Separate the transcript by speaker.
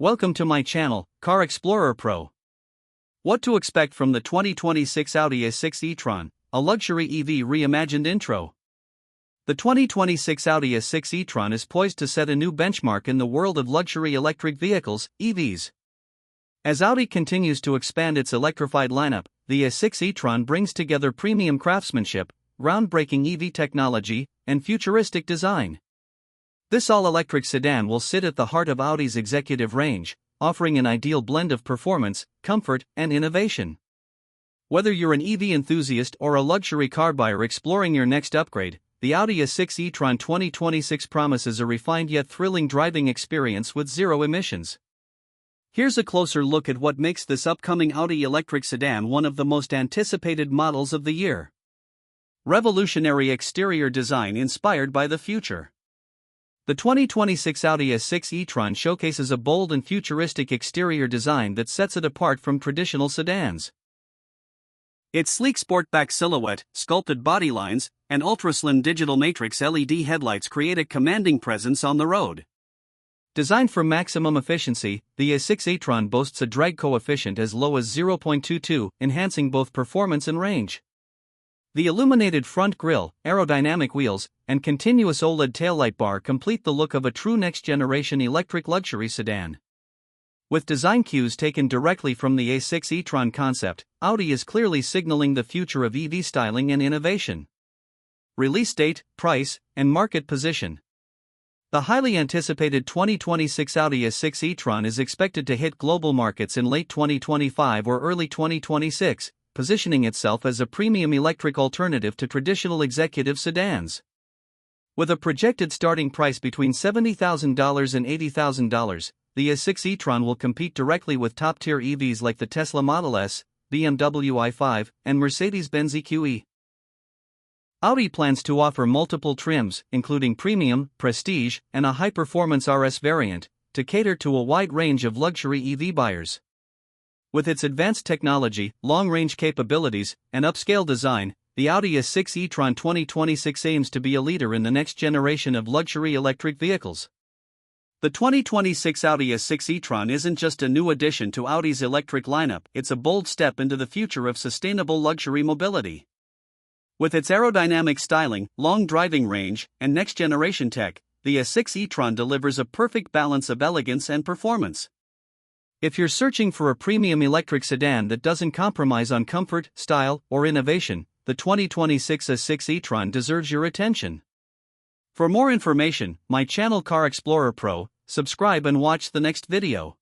Speaker 1: Welcome to my channel, Car Explorer Pro. What to expect from the 2026 Audi A6 e-tron, a luxury EV reimagined intro. The 2026 Audi A6 e-tron is poised to set a new benchmark in the world of luxury electric vehicles, EVs. As Audi continues to expand its electrified lineup, the A6 e-tron brings together premium craftsmanship, groundbreaking EV technology, and futuristic design. This all-electric sedan will sit at the heart of Audi's executive range, offering an ideal blend of performance, comfort, and innovation. Whether you're an EV enthusiast or a luxury car buyer exploring your next upgrade, the Audi A6 e-tron 2026 promises a refined yet thrilling driving experience with zero emissions. Here's a closer look at what makes this upcoming Audi electric sedan one of the most anticipated models of the year. Revolutionary exterior design inspired by the future. The 2026 Audi A6 e-tron showcases a bold and futuristic exterior design that sets it apart from traditional sedans. Its sleek sportback silhouette, sculpted body lines, and ultra-slim digital matrix LED headlights create a commanding presence on the road. Designed for maximum efficiency, the A6 e-tron boasts a drag coefficient as low as 0.22, enhancing both performance and range. The illuminated front grille, aerodynamic wheels, and continuous OLED taillight bar complete the look of a true next-generation electric luxury sedan. With design cues taken directly from the A6 e-tron concept, Audi is clearly signaling the future of EV styling and innovation. Release date, price, and market position. The highly anticipated 2026 Audi A6 e-tron is expected to hit global markets in late 2025 or early 2026, positioning itself as a premium electric alternative to traditional executive sedans. With a projected starting price between $70,000 and $80,000, the A6 e-tron will compete directly with top-tier EVs like the Tesla Model S, BMW i5, and Mercedes-Benz EQE. Audi plans to offer multiple trims, including premium, prestige, and a high-performance RS variant, to cater to a wide range of luxury EV buyers. With its advanced technology, long-range capabilities, and upscale design, the Audi A6 e-tron 2026 aims to be a leader in the next generation of luxury electric vehicles. The 2026 Audi A6 e-tron isn't just a new addition to Audi's electric lineup, it's a bold step into the future of sustainable luxury mobility. With its aerodynamic styling, long driving range, and next-generation tech, the A6 e-tron delivers a perfect balance of elegance and performance. If you're searching for a premium electric sedan that doesn't compromise on comfort, style, or innovation, the 2026 A6 e-tron deserves your attention. For more information, my channel Car Explorer Pro, subscribe and watch the next video.